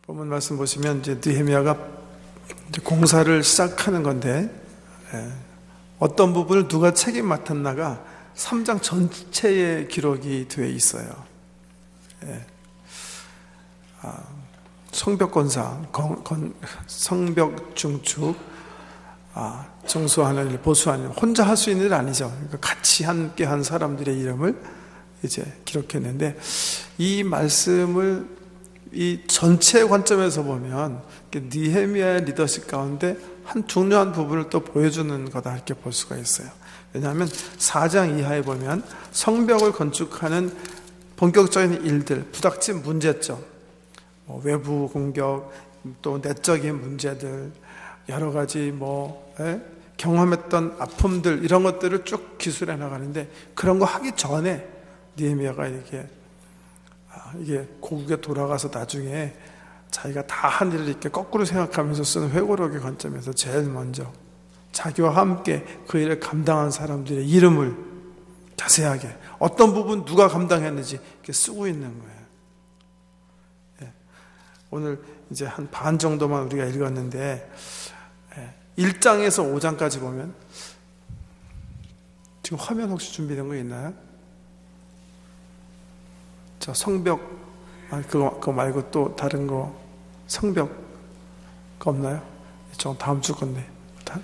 본문 말씀 보시면 이제 느헤미야가 이제 공사를 시작하는 건데, 어떤 부분을 누가 책임 맡았나가 3장 전체에 기록이 되어 있어요. 성벽 건사, 성벽 중축, 정수하는 일, 보수하는 일, 혼자 할 수 있는 일 아니죠. 그러니까 같이 함께 한 사람들의 이름을 이제 기록했는데, 이 말씀을 이 전체 관점에서 보면 느헤미야의 리더십 가운데 한 중요한 부분을 또 보여주는 거다 이렇게 볼 수가 있어요. 왜냐하면 4장 이하에 보면 성벽을 건축하는 본격적인 일들, 부닥친 문제점, 외부 공격, 또 내적인 문제들, 여러 가지 경험했던 아픔들, 이런 것들을 쭉 기술해 나가는데, 그런 거 하기 전에 느헤미야가 이게 고국에 돌아가서 나중에 자기가 다 한 일을 이렇게 거꾸로 생각하면서 쓰는 회고록의 관점에서 제일 먼저 자기와 함께 그 일을 감당한 사람들의 이름을 자세하게, 어떤 부분 누가 감당했는지 이렇게 쓰고 있는 거예요. 오늘 이제 한 반 정도만 우리가 읽었는데, 1장에서 5장까지 보면, 지금 화면 혹시 준비된 거 있나요? 자, 성벽, 그거 말고 또 다른 거, 성벽, 그거 없나요? 저 다음 주 건데,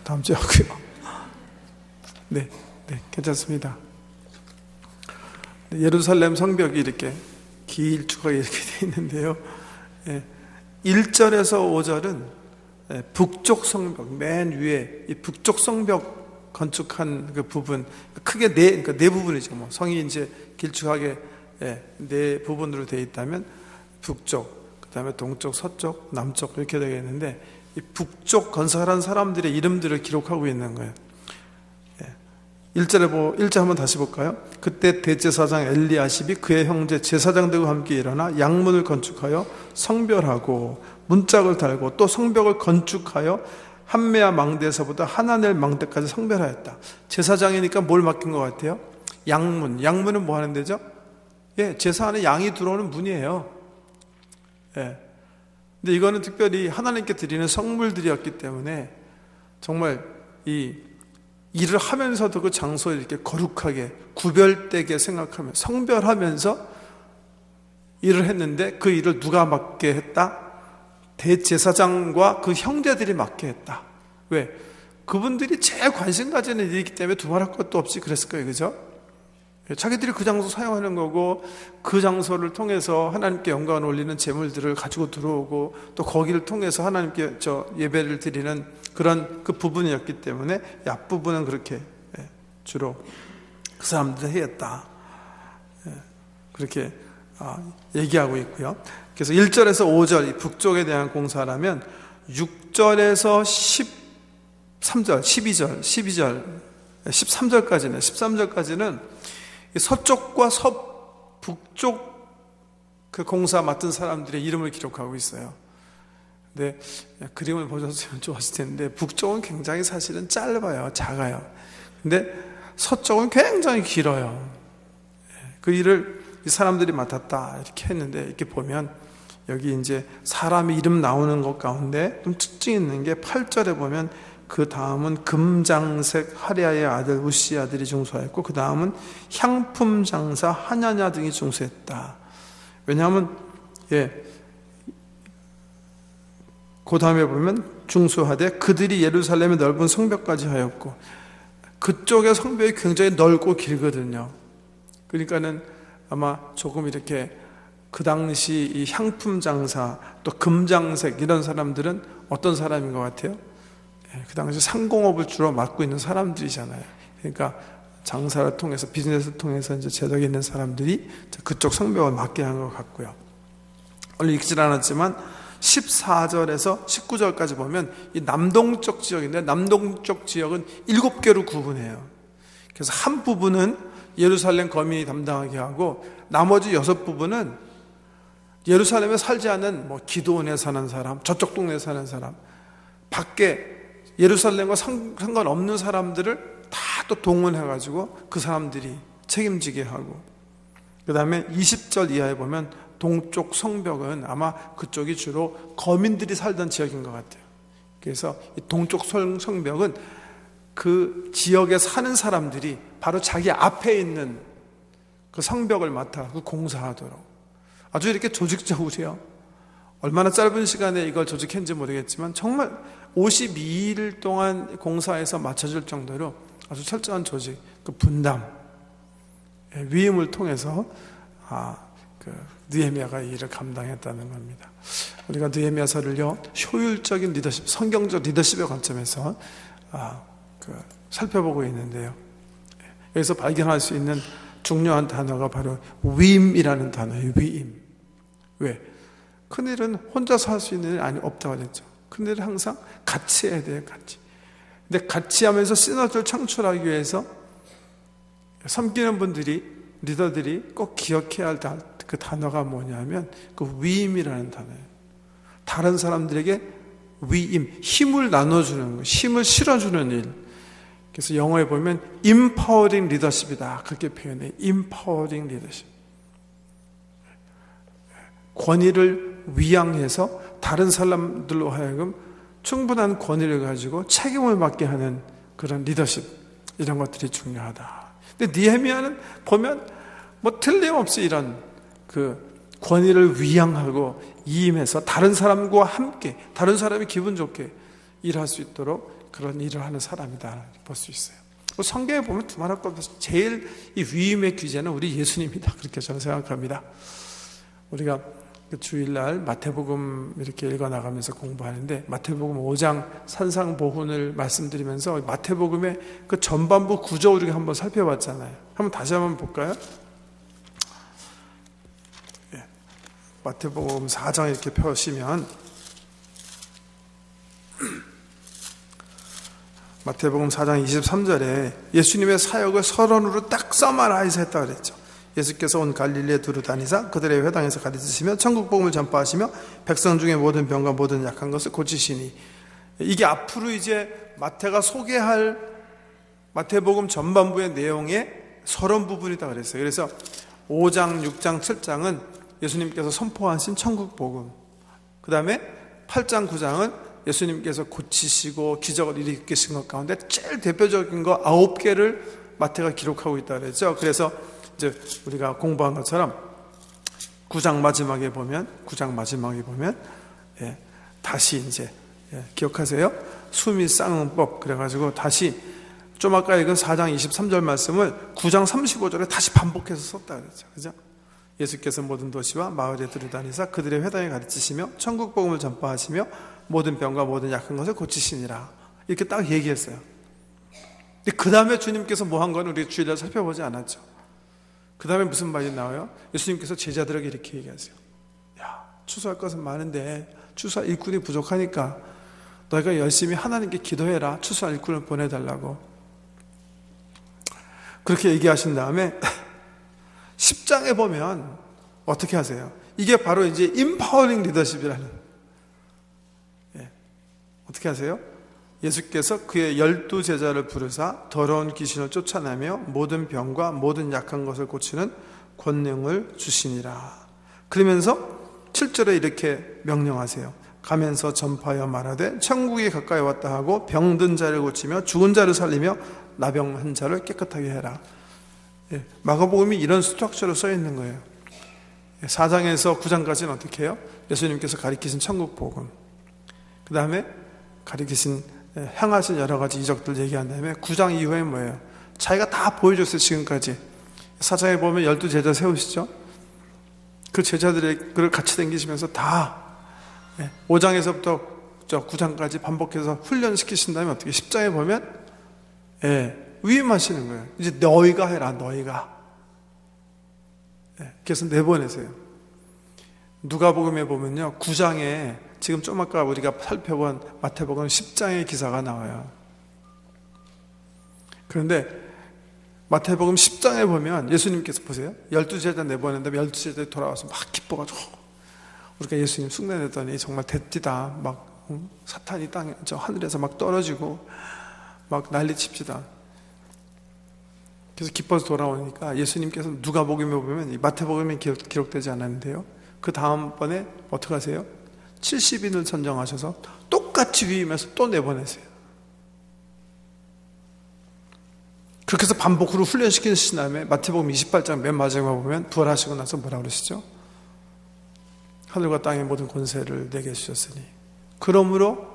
다음 주에 하고요. 네, 괜찮습니다. 예루살렘 성벽이 이렇게 길쭉하게 이렇게 되어 있는데요. 1절에서 5절은 북쪽 성벽, 맨 위에 이 북쪽 성벽 건축한 그 부분, 크게 그러니까 네 부분이죠. 성이 이제 길쭉하게 네 부분으로 되어 있다면 북쪽, 그 다음에 동쪽, 서쪽, 남쪽 이렇게 되겠는데, 이 북쪽 건설한 사람들의 이름들을 기록하고 있는 거예요. 1절 한번 다시 볼까요? 그때 대제사장 엘리야십이 그의 형제 제사장들과 함께 일어나 양문을 건축하여 성별하고 문짝을 달고 또 성벽을 건축하여 한메아 망대에서부터 하나넬 망대까지 성별하였다. 제사장이니까 뭘 맡긴 것 같아요? 양문은 뭐 하는 데죠? 제사 안에 양이 들어오는 문이에요. 근데 이거는 특별히 하나님께 드리는 성물들이었기 때문에 정말 이 일을 하면서도 그 장소에 이렇게 거룩하게 구별되게 생각하며 성별하면서 일을 했는데, 그 일을 누가 맡게 했다? 대제사장과 그 형제들이 맡게 했다. 왜? 그분들이 제일 관심 가지는 일이기 때문에 두말할 것도 없이 그랬을 거예요. 그죠? 자기들이 그 장소 사용하는 거고, 그 장소를 통해서 하나님께 영광을 올리는 제물들을 가지고 들어오고, 또 거기를 통해서 하나님께 예배를 드리는 그런 그 부분이었기 때문에 앞부분은 그렇게 주로 그 사람들이 했다, 그렇게 얘기하고 있고요. 그래서 1절에서 5절 이 북쪽에 대한 공사라면, 6절에서 13절, 12절, 13절까지는 13절까지는 서쪽과 북쪽 그 공사 맡은 사람들의 이름을 기록하고 있어요. 근데 그림을 보셨으면 좋았을 텐데, 북쪽은 굉장히 사실은 짧아요. 작아요. 근데 서쪽은 굉장히 길어요. 그 일을 이 사람들이 맡았다 이렇게 했는데, 이렇게 보면 여기 이제 사람의 이름 나오는 것 가운데 좀 특징 있는 게 8절에 보면, 그 다음은 금장색 하랴의 아들 우시 아들이 중수하였고, 그 다음은 향품 장사 하냐냐 등이 중수했다. 왜냐하면 그 다음에 보면 중수하되 그들이 예루살렘의 넓은 성벽까지 하였고, 그쪽의 성벽이 굉장히 넓고 길거든요. 그러니까는 아마 조금 이렇게 그 당시 이 향품 장사, 또 금장색 이런 사람들은 어떤 사람인 것 같아요? 그 당시 상공업을 주로 맡고 있는 사람들이잖아요. 그러니까 장사를 통해서, 비즈니스를 통해서 이제 재력이 있는 사람들이 그쪽 성벽을 맡게 한 것 같고요. 오늘 읽질 않았지만 14절에서 19절까지 보면 이 남동쪽 지역인데, 남동쪽 지역은 7개로 구분해요. 그래서 한 부분은 예루살렘 거민이 담당하게 하고, 나머지 6부분은 예루살렘에 살지 않는 기드온에 사는 사람, 저쪽 동네에 사는 사람, 밖에 예루살렘과 상관없는 사람들을 다 또 동원해가지고 그 사람들이 책임지게 하고, 그 다음에 20절 이하에 보면 동쪽 성벽은 아마 그쪽이 주로 거민들이 살던 지역인 것 같아요. 그래서 이 동쪽 성벽은 그 지역에 사는 사람들이 바로 자기 앞에 있는 그 성벽을 맡아 그 공사하도록 아주 이렇게 조직적으로요. 얼마나 짧은 시간에 이걸 조직했는지 모르겠지만 정말 52일 동안 공사해서 맞춰줄 정도로 아주 철저한 조직, 그 분담, 위임을 통해서 느헤미야가 이 일을 감당했다는 겁니다. 우리가 느헤미야서를요 효율적인 리더십, 성경적 리더십의 관점에서 살펴보고 있는데요. 여기서 발견할 수 있는 중요한 단어가 바로 위임이라는 단어예요. 위임. 왜? 큰일은 혼자서 할 수 있는 일이 없다고 그랬죠. 큰일은 항상 같이 해야 돼요. 같이. 근데 같이 하면서 시너지를 창출하기 위해서 섬기는 분들이, 리더들이 꼭 기억해야 할 그 단어가 뭐냐면 그 위임이라는 단어예요. 다른 사람들에게 위임, 힘을 나눠주는 거, 힘을 실어주는 일. 그래서 영어에 보면 empowering leadership이다 그렇게 표현해요. empowering leadership. 권위를 위양해서 다른 사람들로 하여금 충분한 권위를 가지고 책임을 맡게 하는 그런 리더십, 이런 것들이 중요하다. 근데 느헤미야는 보면 뭐 틀림없이 이런 그 권위를 위양하고 이임해서 다른 사람과 함께, 다른 사람이 기분 좋게 일할 수 있도록 그런 일을 하는 사람이다 볼 수 있어요. 성경에 보면 두말할 것 없이 제일 이 위임의 귀재는 우리 예수님이다 그렇게 저는 생각합니다. 우리가 그 주일날 마태복음 이렇게 읽어나가면서 공부하는데 마태복음 5장 산상보훈을 말씀드리면서 마태복음의 그 전반부 구조 우리가 한번 살펴봤잖아요. 한번 다시 한번 볼까요? 마태복음 4장 이렇게 펴시면 마태복음 4장 23절에 예수님의 사역을 서론으로 딱 써마라이서 했다고 그랬죠. 예수께서 온 갈릴리에 두루 다니사 그들의 회당에서 가르치시며 천국 복음을 전파하시며 백성 중에 모든 병과 모든 약한 것을 고치시니, 이게 앞으로 이제 마태가 소개할 마태복음 전반부의 내용의 서론 부분이다 그랬어요. 그래서 5장, 6장, 7장은 예수님께서 선포하신 천국 복음, 그 다음에 8장, 9장은 예수님께서 고치시고 기적을 일으키신 것 가운데 제일 대표적인 거 9개를 마태가 기록하고 있다 그랬죠. 그래서 이제 우리가 공부한 것처럼 9장 마지막에 보면 다시 이제 기억하세요? 숨이 쌍은 법 그래가지고 다시 좀 아까 읽은 4장 23절 말씀을 9장 35절에 다시 반복해서 썼다 그랬죠. 그죠? 예수께서 모든 도시와 마을에 두루다니사 그들의 회당에 가르치시며 천국 복음을 전파하시며 모든 병과 모든 약한 것을 고치시니라, 이렇게 딱 얘기했어요. 근데 그 다음에 주님께서 뭐 한 건 우리 주일날 살펴보지 않았죠. 그 다음에 무슨 말이 나와요? 예수님께서 제자들에게 이렇게 얘기하세요. 야, 추수할 것은 많은데 추수할 일꾼이 부족하니까 너희가 열심히 하나님께 기도해라. 추수할 일꾼을 보내달라고. 그렇게 얘기하신 다음에 10장에 보면 어떻게 하세요? 이게 바로 이제 인파워링 리더십이라는, 어떻게 하세요? 예수께서 그의 12제자를 부르사 더러운 귀신을 쫓아내며 모든 병과 모든 약한 것을 고치는 권능을 주시니라. 그러면서 7절에 이렇게 명령하세요. 가면서 전파하여 말하되 천국이 가까이 왔다 하고 병든 자를 고치며 죽은 자를 살리며 나병한 자를 깨끗하게 해라. 마가복음이 이런 스트럭처로 써 있는 거예요. 4장에서 9장까지는 어떻게 해요? 예수님께서 가리키신 천국 복음, 그 다음에 가리키신 행하신 여러 가지 이적들 얘기한 다음에 9장 이후에 뭐예요? 자기가 다 보여줬어요. 지금까지 4장에 보면 12제자 세우시죠. 그 제자들을 같이 다니시면서 다 5장에서부터 9장까지 반복해서 훈련시키신 다음에 어떻게 10장에 보면 위임하시는 거예요. 이제 너희가 해라. 너희가. 그래서 내보내세요. 누가복음에 보면요 9장에 지금 좀 아까 우리가 살펴본 마태복음 10장의 기사가 나와요. 그런데 마태복음 10장에 보면 예수님께서 보세요. 12제자 내보낸 다음에 12제자들이 돌아와서 막 기뻐가지고 우리가 예수님 숭배했더니 정말 대띠다. 막 사탄이 하늘에서 막 떨어지고 막 난리 칩시다. 그래서 기뻐서 돌아오니까 예수님께서 누가복음에 보면 이 마태복음에 기록되지 않았는데요, 그 다음번에 어떻게 하세요? 70인을 선정하셔서 똑같이 위임해서 또 내보내세요. 그렇게 해서 반복으로 훈련시키신 다음에 마태복음 28장 맨 마지막에 보면 부활하시고 나서 뭐라고 그러시죠? 하늘과 땅의 모든 권세를 내게 주셨으니 그러므로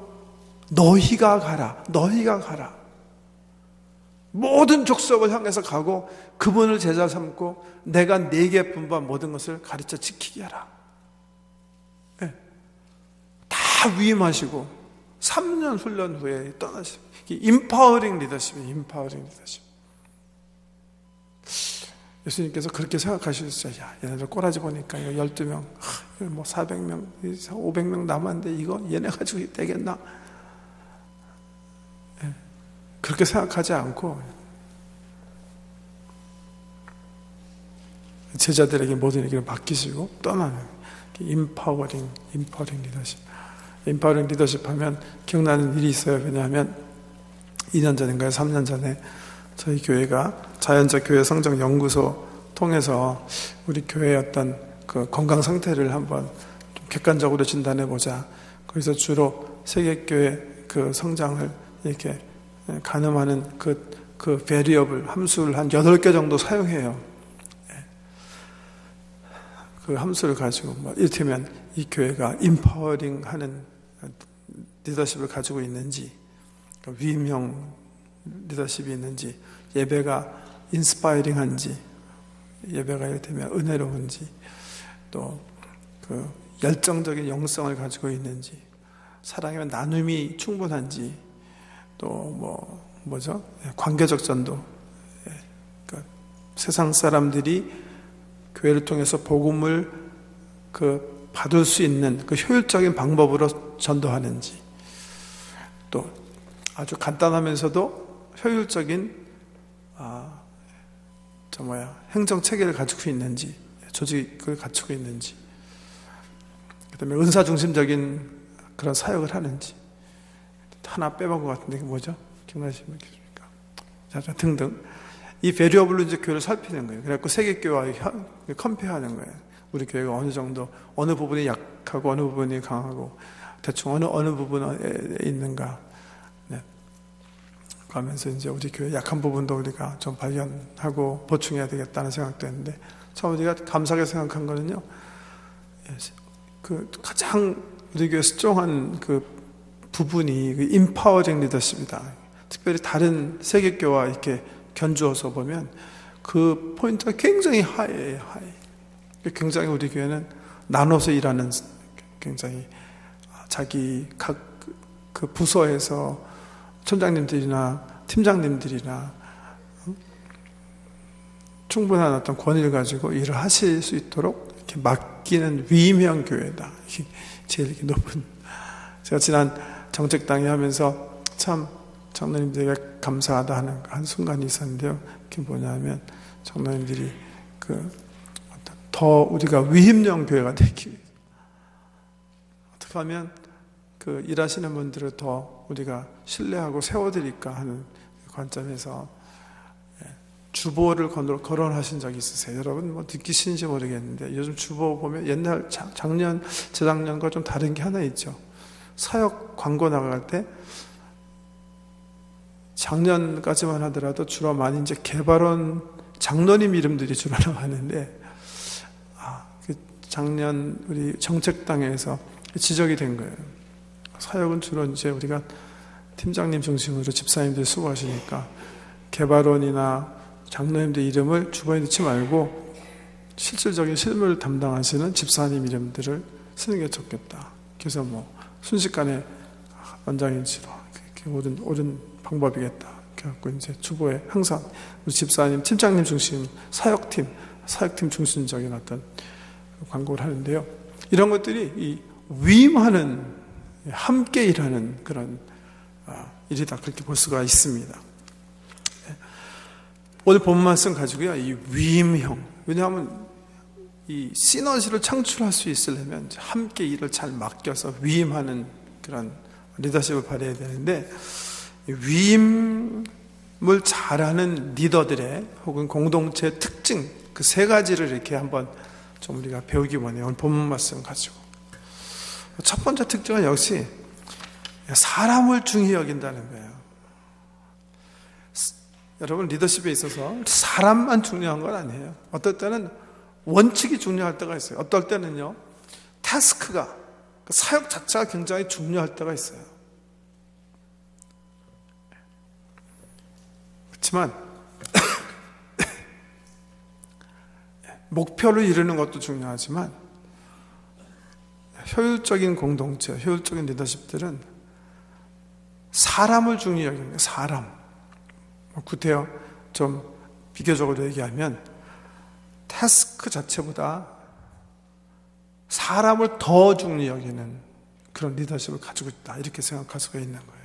너희가 가라, 너희가 가라. 모든 족속을 향해서 가고 그분을 제자 삼고 내가 네게 분부한 모든 것을 가르쳐 지키게 하라. 네. 다 위임하시고 3년 훈련 후에 떠나시고, 임파워링 리더십이에요. 임파워링 리더십. 예수님께서 그렇게 생각하셨어요. 야, 얘네들 꼬라지 보니까 이거 12명, 뭐 400명, 500명 남았는데 이거 얘네 가지고 되겠나? 네. 그렇게 생각하지 않고 제자들에게 모든 얘기를 맡기시고 떠나는 임파워링 리더십. 임파워링 리더십 하면 기억나는 일이 있어요. 왜냐하면 2년 전인가요? 3년 전에 저희 교회가 자연적 교회 성장 연구소 통해서 우리 교회의 어떤 그 건강 상태를 한번 좀 객관적으로 진단해 보자. 거기서 주로 세계교회 그 성장을 이렇게 가늠하는 그 베리어블 함수를 한 8개 정도 사용해요. 그 함수를 가지고 뭐 이를테면 이 교회가 임파워링 하는 리더십을 가지고 있는지, 위임형 리더십이 있는지, 예배가 인스파이링한지, 예배가 이를테면 은혜로운지, 또 그 열정적인 영성을 가지고 있는지, 사랑이면 나눔이 충분한지, 또 뭐죠? 관계적 전도. 그러니까 세상 사람들이 교회를 통해서 복음을 받을 수 있는 그 효율적인 방법으로 전도하는지, 또 아주 간단하면서도 효율적인 행정 체계를 가지고 있는지, 조직을 갖추고 있는지, 그다음에 은사 중심적인 그런 사역을 하는지. 하나 빼먹은 것 같은데 그게 뭐죠? 기억나시면 계십니까? 자, 등등. 이 베리어블로 이제 교회를 살피는 거예요. 그래갖고 세계교회와 컴페어하는 거예요. 우리 교회가 어느 정도, 어느 부분이 약하고 어느 부분이 강하고 대충 어느 부분에 있는가. 네. 그러면서 이제 우리 교회 약한 부분도 우리가 좀 발견하고 보충해야 되겠다는 생각도 했는데, 참 우리가 감사하게 생각한 거는요, 그 가장 우리 교회 스트롱한 그 부분이 그 임파워링 리더십이다. 특별히 다른 세계교회와 이렇게 견주어서 보면 그 포인트가 굉장히 하이에요. 하이. 굉장히 우리 교회는 나눠서 일하는, 굉장히 자기 각 그 부서에서 촌장님들이나 팀장님들이나 충분한 어떤 권위를 가지고 일을 하실 수 있도록 이렇게 맡기는 위임형 교회다. 제일 높은. 제가 지난 정책당에 하면서 참 장로님들에게 감사하다 하는 한 순간이 있었는데요. 그게 뭐냐면 장로님들이 더 우리가 위임형 교회가 되기 위해 어떻게 하면 그 일하시는 분들을 더 우리가 신뢰하고 세워드릴까 하는 관점에서 주보를 거론하신 적이 있으세요? 여러분 뭐 느끼시는지 모르겠는데 요즘 주보 보면 옛날 작년, 재작년과 좀 다른 게 하나 있죠. 사역 광고 나갈 때 작년까지만 하더라도 주로 많이 이제 개발원 장로님 이름들이 주로 나가는데, 그 작년 우리 정책당에서 지적이 된 거예요. 사역은 주로 이제 우리가 팀장님 중심으로 집사님들이 수고하시니까 개발원이나 장로님들 이름을 주보에 넣지 말고 실질적인 실무를 담당하시는 집사님 이름들을 쓰는 게 좋겠다. 그래서 뭐 순식간에 원장인지로 옳은 방법이겠다. 그래갖고 이제 주보에 항상 우리 집사님, 팀장님 중심 사역팀 중심적인 어떤 광고를 하는데요. 이런 것들이 이 위임하는, 함께 일하는 그런 일이다. 그렇게 볼 수가 있습니다. 오늘 본 말씀 가지고요, 이 위임형. 왜냐하면 이 시너지를 창출할 수 있으려면 함께 일을 잘 맡겨서 위임하는 그런 리더십을 발휘해야 되는데, 위임 잘하는 리더들의 혹은 공동체의 특징, 그 세 가지를 이렇게 한번 좀 우리가 배우기 원해요. 오늘 본문 말씀 가지고. 첫 번째 특징은 역시 사람을 중히 여긴다는 거예요. 여러분, 리더십에 있어서 사람만 중요한 건 아니에요. 어떨 때는 원칙이 중요할 때가 있어요. 어떨 때는요, 타스크가, 사역 자체가 굉장히 중요할 때가 있어요. 그렇지만 목표를 이루는 것도 중요하지만 효율적인 공동체, 효율적인 리더십들은 사람을 중요히 여기는 거예요. 사람. 구태여 좀 비교적으로 얘기하면 타스크 자체보다 사람을 더 중요히 여기는 그런 리더십을 가지고 있다, 이렇게 생각할 수가 있는 거예요.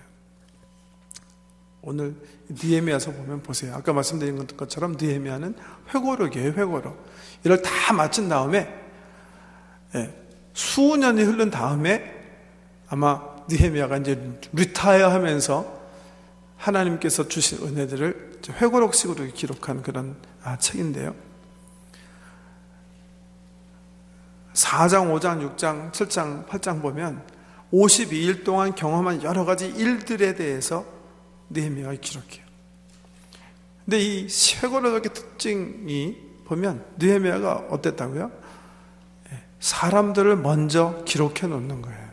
오늘 느헤미야서 보면 보세요. 아까 말씀드린 것처럼 느헤미야는 회고록이에요. 회고록. 이걸 다 마친 다음에 수년이 흐른 다음에 아마 느헤미야가 이제 리타이어 하면서 하나님께서 주신 은혜들을 회고록식으로 기록한 그런 책인데요. 4장, 5장, 6장, 7장, 8장 보면 52일 동안 경험한 여러 가지 일들에 대해서 느헤미야가 기록해요. 근데 이 회고록의 특징이 보면 느헤미야가 어땠다고요? 사람들을 먼저 기록해 놓는 거예요.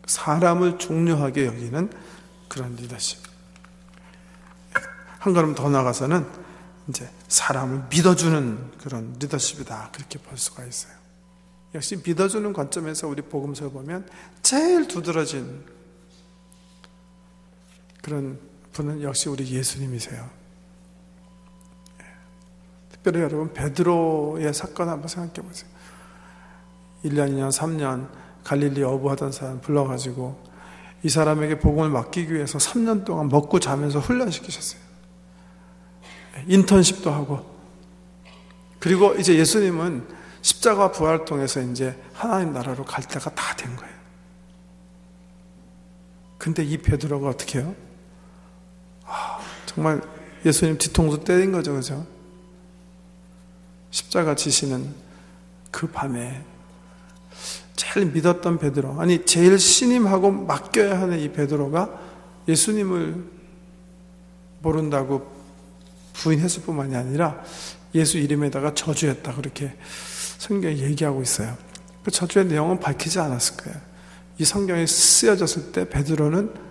사람을 중요하게 여기는 그런 리더십. 한 걸음 더 나가서는 이제 사람을 믿어주는 그런 리더십이다, 그렇게 볼 수가 있어요. 역시 믿어주는 관점에서 우리 복음서를 보면 제일 두드러진 그런 분은 역시 우리 예수님이세요. 특별히 여러분, 베드로의 사건 한번 생각해 보세요. 1년, 2년, 3년 갈릴리 어부하던 사람 불러가지고 이 사람에게 복음을 맡기기 위해서 3년 동안 먹고 자면서 훈련시키셨어요. 인턴십도 하고. 그리고 이제 예수님은 십자가 부활을 통해서 이제 하나님 나라로 갈 때가 다 된 거예요. 근데 이 베드로가 어떻게 해요? 정말 예수님 뒤통수 때린 거죠, 그죠? 십자가 지시는 그 밤에 제일 믿었던 베드로, 아니 제일 신임하고 맡겨야 하는 이 베드로가 예수님을 모른다고 부인했을 뿐만이 아니라 예수 이름에다가 저주했다, 그렇게 성경에 얘기하고 있어요. 그 저주의 내용은 밝히지 않았을 거예요. 이 성경이 쓰여졌을 때 베드로는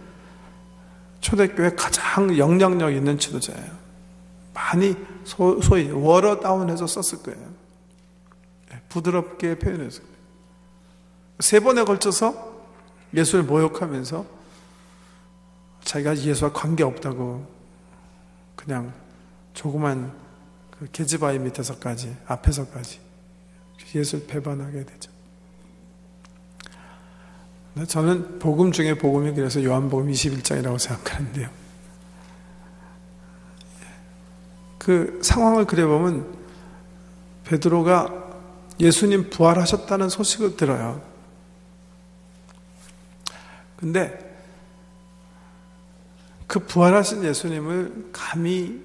초대교회 가장 영향력 있는 지도자예요. 많이 소위 워러다운해서 썼을 거예요. 부드럽게 표현했을 거예요. 3번에 걸쳐서 예수를 모욕하면서 자기가 예수와 관계없다고 그냥 조그만 그 계집아이 밑에서까지, 앞에서까지 예수를 배반하게 되죠. 저는 복음 중에 복음이 그래서 요한복음 21장이라고 생각하는데요. 그 상황을 그려보면 베드로가 예수님 부활하셨다는 소식을 들어요. 근데 그 부활하신 예수님을 감히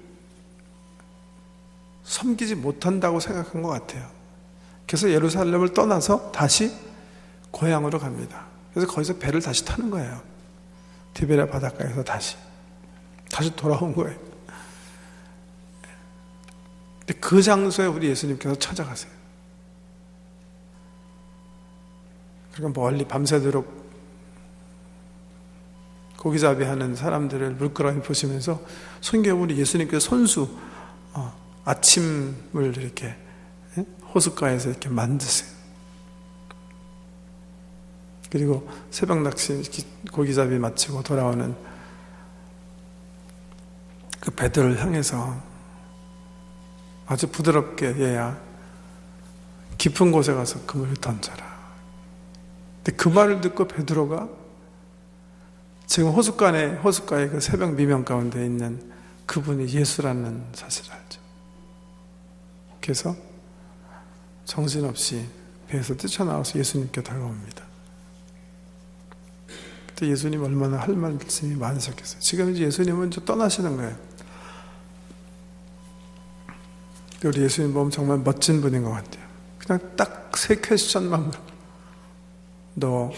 섬기지 못한다고 생각한 것 같아요. 그래서 예루살렘을 떠나서 다시 고향으로 갑니다. 그래서 거기서 배를 다시 타는 거예요. 디베랴 바닷가에서 다시 돌아온 거예요. 근데 그 장소에 우리 예수님께서 찾아가세요. 그러니까 멀리 밤새도록 고기잡이 하는 사람들을 물끄러미 보시면서 성경 우리 예수님께서 손수 아침을 이렇게 호숫가에서 이렇게 만드세요. 그리고 새벽 낚시 고기잡이 마치고 돌아오는 그 베드로를 향해서 아주 부드럽게, 얘야 깊은 곳에 가서 그물을 던져라. 근데 그 말을 듣고 베드로가 지금 호숫가에 그 새벽 미명 가운데 있는 그분이 예수라는 사실을 알죠. 그래서 정신없이 배에서 뛰쳐나와서 예수님께 다가옵니다. 예수님 얼마나 할 말씀이 많으셨겠어요. 지금 이제 예수님은 이제 떠나시는 거예요. 우리 예수님 보면 정말 멋진 분인 것 같아요. 그냥 딱 세 퀘스천만 물어. 너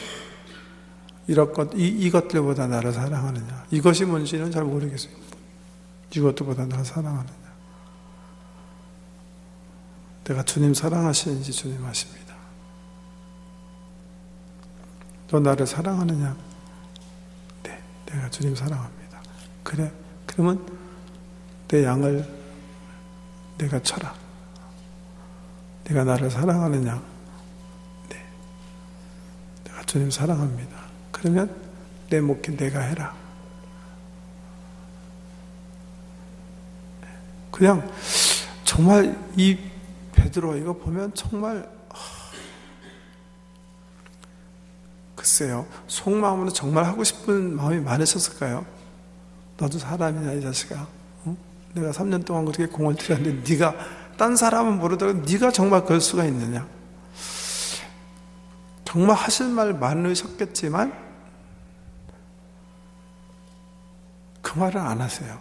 이것들보다 나를 사랑하느냐? 이것이 뭔지는 잘 모르겠어요. 이것들보다 나를 사랑하느냐? 내가 주님 사랑하시는지 주님 아십니다. 너 나를 사랑하느냐? 네, 내가 주님 사랑합니다. 그래, 그러면 내 양을 내가 쳐라. 내가 나를 사랑하느냐? 네, 내가 주님 사랑합니다. 그러면 내 목회 내가 해라. 그냥 정말 이 베드로 이거 보면 정말 글쎄요, 속마음으로 정말 하고 싶은 마음이 많으셨을까요? 너도 사람이냐 이 자식아. 응? 내가 3년 동안 그렇게 공을 들였는데 네가 딴 사람은 모르더라도 네가 정말 그럴 수가 있느냐? 정말 하실 말 많으셨겠지만 그 말을 안 하세요.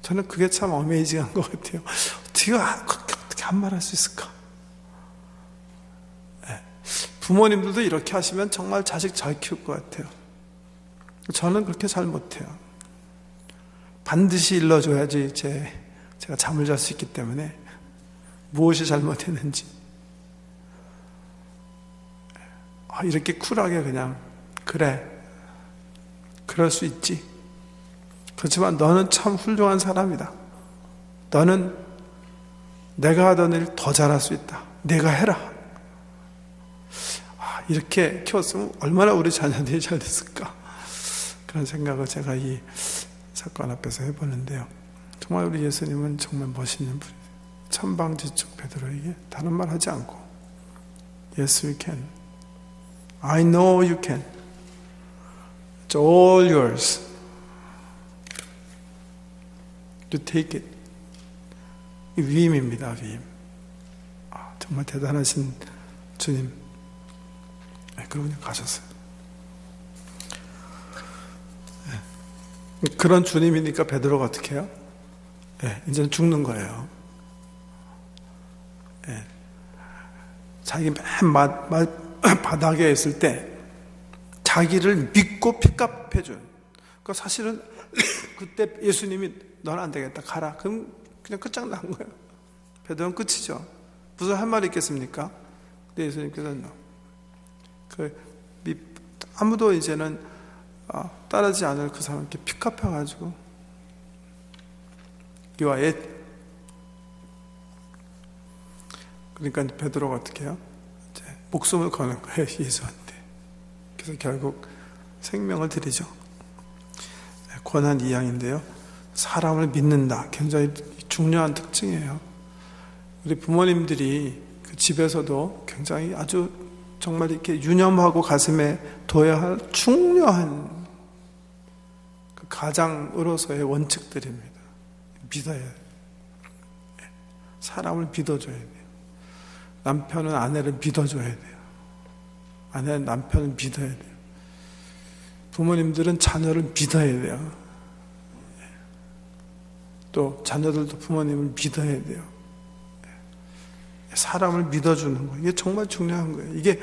저는 그게 참 어메이징한 것 같아요. 어떻게 한 말 할 수 있을까? 네. 부모님들도 이렇게 하시면 정말 자식 잘 키울 것 같아요. 저는 그렇게 잘 못해요. 반드시 일러줘야지 제가 잠을 잘 수 있기 때문에 무엇이 잘못했는지 이렇게 쿨하게 그냥 그래 그럴 수 있지. 그렇지만 너는 참 훌륭한 사람이다. 너는 내가 하던 일 더 잘할 수 있다. 내가 해라. 이렇게 키웠으면 얼마나 우리 자녀들이 잘 됐을까. 그런 생각을 제가 이 사건 앞에서 해보는데요. 정말 우리 예수님은 정말 멋있는 분이에요. 천방지축 베드로에게 다른 말 하지 않고 Yes, you can. I know you can. It's all yours. You take it. 위임입니다, 위임. 정말 대단하신 주님. 그러고 그냥 가셨어요. 그런 주님이니까 베드로가 어떻게 해요? 이제는 죽는 거예요. 자기 맨 바닥에 있을 때 자기를 믿고 픽업해준. 그러니까 사실은 그때 예수님이 너는 안 되겠다 가라. 그럼 그냥 끝장난 거예요. 베드로는 끝이죠. 무슨 할 말이 있겠습니까? 근데 예수님께서는 아무도 이제는 따르지 않을 그 사람께 픽업해가지고 You are it. 그러니까 베드로가 어떻게 해요? 이제 목숨을 거는 거예요, 예수한테. 그래서 결국 생명을 드리죠. 권한 2항인데요. 사람을 믿는다. 굉장히 중요한 특징이에요. 우리 부모님들이 그 집에서도 굉장히 아주 정말 이렇게 유념하고 가슴에 둬야 할 중요한 그 가장으로서의 원칙들입니다. 믿어야 해요. 사람을 믿어줘야 돼요. 남편은 아내를 믿어줘야 돼요. 아내는 남편을 믿어야 돼요. 부모님들은 자녀를 믿어야 돼요. 또 자녀들도 부모님을 믿어야 돼요. 사람을 믿어주는 거예요. 이게 정말 중요한 거예요. 이게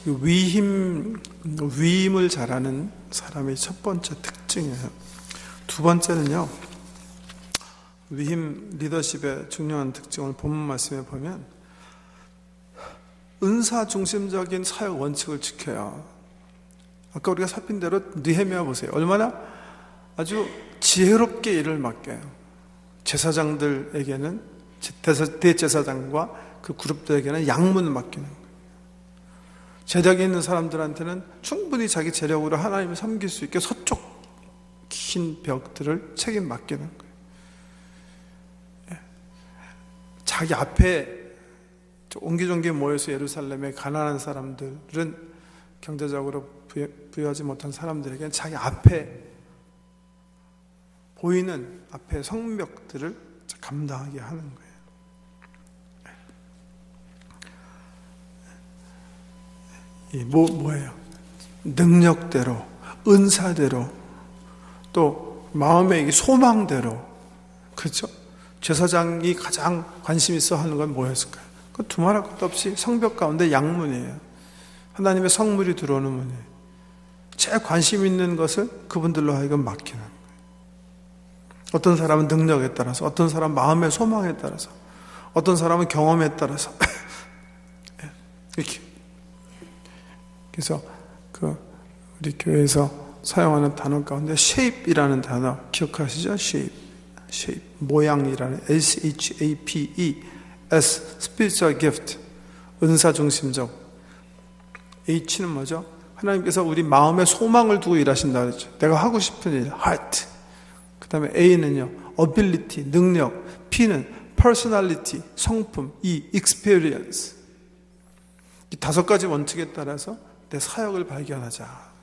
위임을 잘하는 사람의 첫 번째 특징이에요. 두 번째는요, 위임 리더십의 중요한 특징을 본문 말씀에 보면 은사 중심적인 사역 원칙을 지켜요. 아까 우리가 살핀 대로 느헤미야 보세요. 얼마나 아주 지혜롭게 일을 맡겨요. 제사장들에게는 대제사장과 그 그룹들에게는 양문을 맡기는 거예요. 제덕에 있는 사람들한테는 충분히 자기 재력으로 하나님을 섬길 수 있게 서쪽 긴 벽들을 책임 맡기는 거예요. 자기 앞에 옹기종기 모여서 예루살렘에 가난한 사람들은 경제적으로 부여하지 못한 사람들에게는 자기 앞에 보이는 앞에 성벽들을 감당하게 하는 거예요. 뭐예요? 능력대로 은사대로 또 마음의 소망대로, 그렇죠? 제사장이 가장 관심 있어 하는 건 뭐였을까요? 그 두말할 것도 없이 성벽 가운데 양문이에요. 하나님의 성물이 들어오는 문이에요. 제일 관심 있는 것을 그분들로 하여금 맡기는 거예요. 어떤 사람은 능력에 따라서, 어떤 사람은 마음의 소망에 따라서, 어떤 사람은 경험에 따라서 이렇게. 그래서 우리 교회에서 사용하는 단어 가운데 shape이라는 단어 기억하시죠? shape, 모양이라는, shape, S, spiritual gift, 은사 중심적. H는 뭐죠? 하나님께서 우리 마음의 소망을 두고 일하신다 그랬죠. 내가 하고 싶은 일, heart. 그 다음에 A는요, ability, 능력. P는 personality, 성품. E, experience. 이 5가지 원칙에 따라서 내 사역을 발견하자.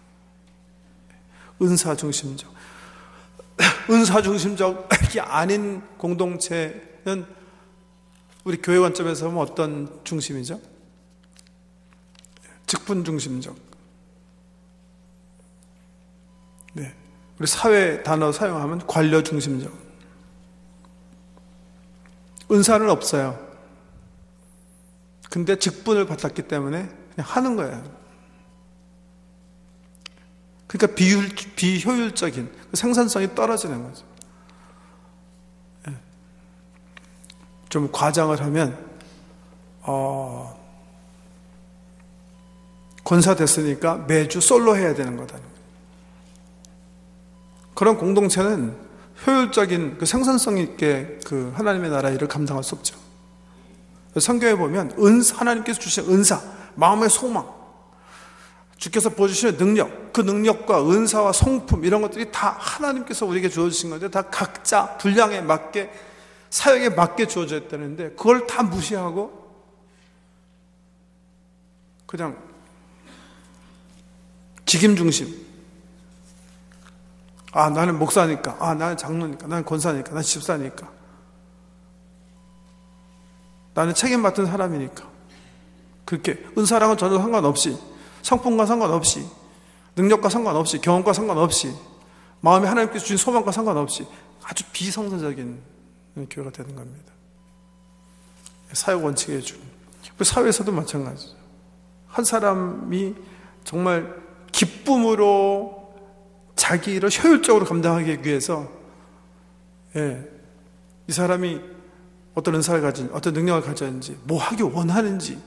은사 중심적. 은사 중심적이 아닌 공동체는 우리 교회 관점에서 보면 어떤 중심이죠? 직분 중심적. 네. 우리 사회 단어 사용하면 관료 중심적. 은사는 없어요. 근데 직분을 받았기 때문에 그냥 하는 거예요. 그러니까 비효율적인 생산성이 떨어지는 거죠. 좀 과장을 하면 권사 됐으니까 매주 솔로 해야 되는 거다. 그런 공동체는 효율적인 생산성 있게 하나님의 나라 일을 감당할 수 없죠. 성경에 보면 하나님께서 주신 은사, 마음의 소망, 주께서 보여주시는 능력, 그 능력과 은사와 성품 이런 것들이 다 하나님께서 우리에게 주어주신 건데 다 각자 분량에 맞게 사역에 맞게 주어져 있다는데 그걸 다 무시하고 그냥 직임 중심. 나는 목사니까, 나는 장로니까, 나는 권사니까, 나는 집사니까, 나는 책임 맡은 사람이니까. 그렇게 은사랑은 전혀 상관없이, 성품과 상관없이, 능력과 상관없이, 경험과 상관없이, 마음에 하나님께서 주신 소망과 상관없이 아주 비성서적인 교회가 되는 겁니다. 사역 원칙에 준. 사회에서도 마찬가지죠. 한 사람이 정말 기쁨으로 자기 일을 효율적으로 감당하기 위해서 이 사람이 어떤 은사를 가진, 어떤 능력을 가졌는지, 뭐 하기 원하는지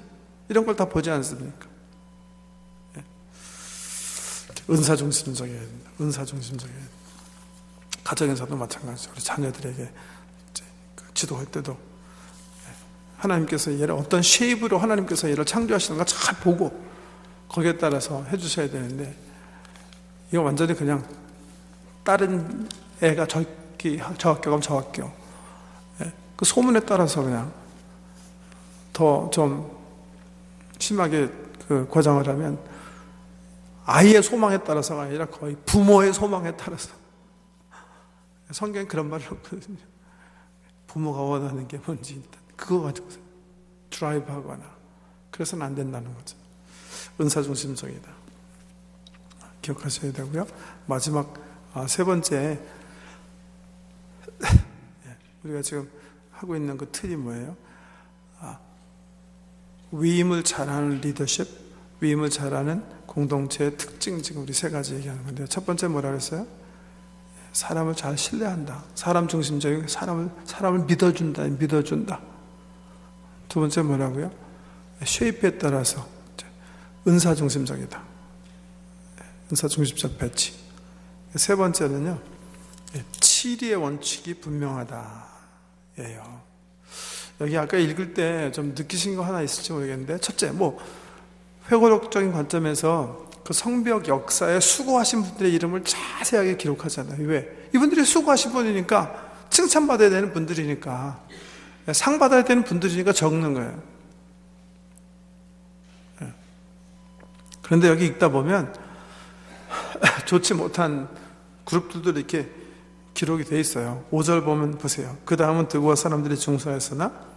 이런 걸 다 보지 않습니까? 은사 중심적이어야 된다. 은사 중심적이어야 된다. 가정에서도 마찬가지죠. 우리 자녀들에게 지도할 때도 하나님께서 얘를 어떤 쉐입으로 하나님께서 얘를 창조하시는가 잘 보고 거기에 따라서 해주셔야 되는데 이거 완전히 그냥 다른 애가 저 학교 가면 저 학교 그 소문에 따라서 그냥 더 좀 심하게 과장을 하면 아이의 소망에 따라서가 아니라 거의 부모의 소망에 따라서. 성경에 그런 말이 없거든요. 부모가 원하는 게 뭔지 일단 그거 가지고 드라이브 하거나 그래서는 안 된다는 거죠. 은사 중심적이다. 기억하셔야 되고요. 마지막 3번째 우리가 지금 하고 있는 그 틀이 뭐예요? 위임을 잘하는 리더십, 위임을 잘하는 공동체의 특징, 지금 우리 3가지 얘기하는 건데요. 첫 번째 뭐라 그랬어요? 사람을 잘 신뢰한다. 사람 중심적인 사람을 믿어준다. 두 번째 뭐라고요? 쉐입에 따라서 은사 중심적이다. 은사 중심적 배치. 세 번째는요, 치리의 원칙이 분명하다. 예요. 여기 아까 읽을 때 좀 느끼신 거 하나 있을지 모르겠는데, 첫째, 회고록적인 관점에서 그 성벽 역사에 수고하신 분들의 이름을 자세하게 기록하잖아요. 왜? 이분들이 수고하신 분이니까, 칭찬받아야 되는 분들이니까, 상 받아야 되는 분들이니까 적는 거예요. 그런데 여기 읽다 보면 좋지 못한 그룹들도 이렇게 기록이 돼 있어요. 5절 보면 보세요. 그 다음은 드고와 사람들이 중소했으나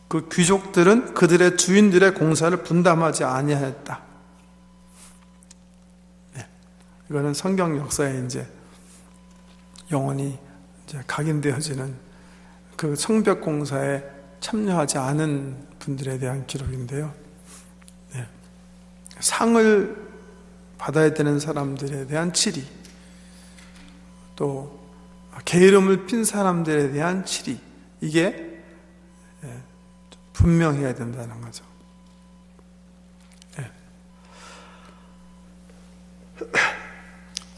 그 귀족들은 그들의 주인들의 공사를 분담하지 아니하였다. 이거는 성경 역사에 이제 영원히 이제 각인되어지는 그 성벽 공사에 참여하지 않은 분들에 대한 기록인데요. 네. 상을 받아야 되는 사람들에 대한 치리, 또 게으름을 핀 사람들에 대한 치리, 이게 분명해야 된다는 거죠. 네.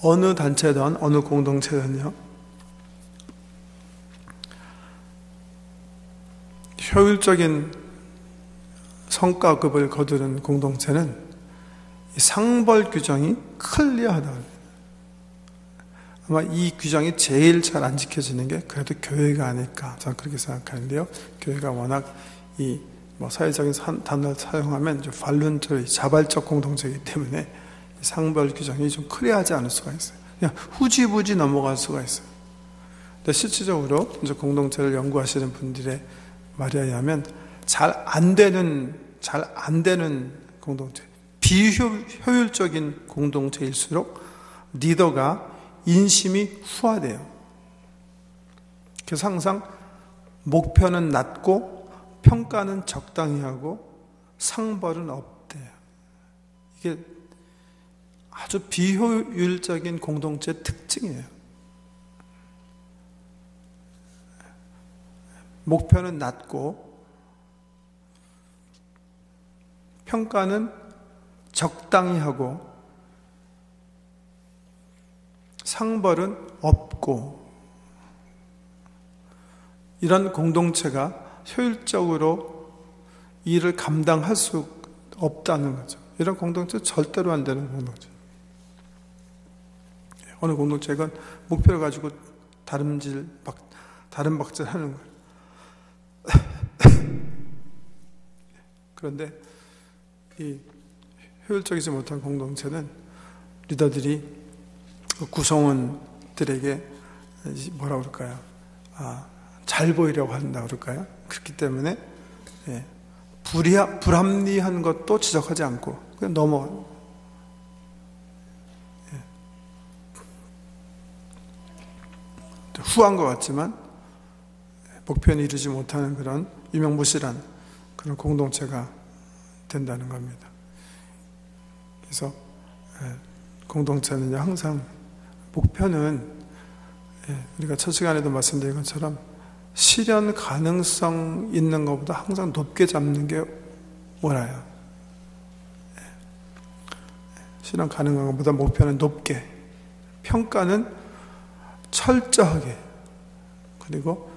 어느 단체든 어느 공동체든요, 효율적인 성과급을 거두는 공동체는 이 상벌 규정이 클리어하다. 아마 이 규정이 제일 잘 안 지켜지는 게 그래도 교회가 아닐까, 저는 그렇게 생각하는데요. 교회가 워낙 이 사회적인 단어를 사용하면 좀 발론토리, 자발적 공동체이기 때문에 상벌 규정이 좀 클리어하지 않을 수가 있어요. 그냥 후지부지 넘어갈 수가 있어요. 근데 실질적으로 이제 공동체를 연구하시는 분들의 말에 의하면 잘 안 되는 공동체, 비효율적인 공동체일수록 리더가 인심이 후화돼요. 그래서 항상 목표는 낮고 평가는 적당히 하고 상벌은 없대요. 이게 아주 비효율적인 공동체 특징이에요. 목표는 낮고 평가는 적당히 하고 상벌은 없고, 이런 공동체가 효율적으로 일을 감당할 수 없다는 거죠. 이런 공동체 절대로 안 되는 공동체. 어느 공동체가 목표를 가지고 다른 박질 하는 거예요. 그런데 이 효율적이지 못한 공동체는 리더들이 구성원들에게 뭐라 그럴까요? 잘 보이려고 한다 그럴까요? 그렇기 때문에 불합리한 것도 지적하지 않고 그냥 넘어가요. 후한 것 같지만 목표에 이르지 못하는 그런 유명무실한 그런 공동체가 된다는 겁니다. 그래서 공동체는 항상 목표는 우리가 첫 시간에도 말씀드린 것처럼 실현 가능성 있는 것보다 항상 높게 잡는 게 옳아요. 실현 가능한 것보다 목표는 높게, 평가는 철저하게, 그리고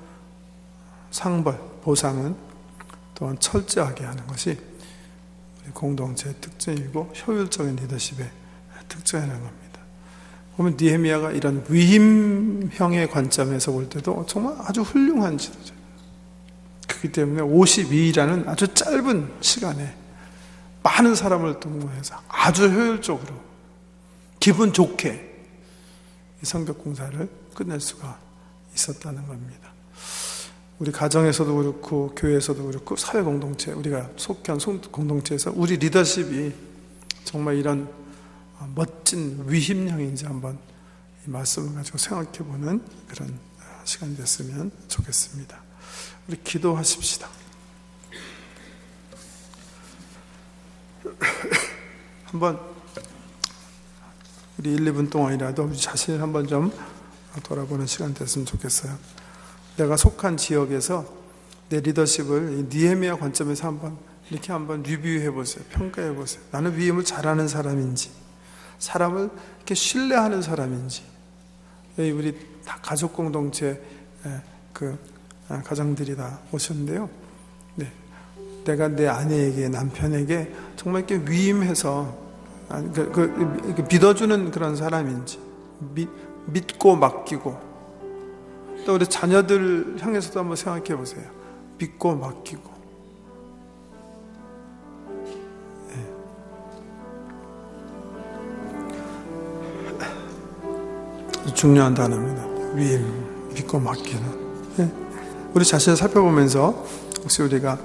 상벌, 보상은 또한 철저하게 하는 것이 우리 공동체의 특징이고 효율적인 리더십의 특징이라는 겁니다. 보면 느헤미야가 이런 위임형의 관점에서 볼 때도 정말 아주 훌륭한 지도자예요. 그렇기 때문에 52일이라는 아주 짧은 시간에 많은 사람을 동원해서 아주 효율적으로 기분 좋게 이 성벽 공사를 끝낼 수가 있었다는 겁니다. 우리 가정에서도 그렇고 교회에서도 그렇고 사회 공동체, 우리가 속한 공동체에서 우리 리더십이 정말 이런 멋진 위임형인지 한번 이 말씀을 가지고 생각해보는 그런 시간이 됐으면 좋겠습니다. 우리 기도하십시다. 한번 우리 1, 2분 동안이라도 우리 자신을 한번 좀 돌아보는 시간 됐으면 좋겠어요. 내가 속한 지역에서 내 리더십을 느헤미야 관점에서 한번 이렇게 한번 리뷰해 보세요. 평가해 보세요. 나는 위임을 잘하는 사람인지, 사람을 이렇게 신뢰하는 사람인지. 우리 다 가족 공동체 가장들이 다 오셨는데요. 네, 내가 내 아내에게, 남편에게 정말 이렇게 위임해서 믿어주는 그런 사람인지, 믿고 맡기고, 또 우리 자녀들 향해서도 한번 생각해 보세요. 믿고 맡기고. 네. 중요한 단어입니다. 위임, 믿고 맡기는. 네. 우리 자신을 살펴보면서 혹시 우리가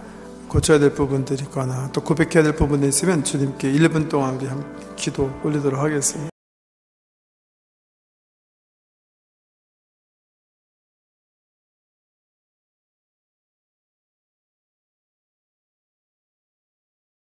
고쳐야 될 부분들이 있거나 또 고백해야 될 부분이 있으면 주님께 1분 동안 우리 기도 올리도록 하겠습니다.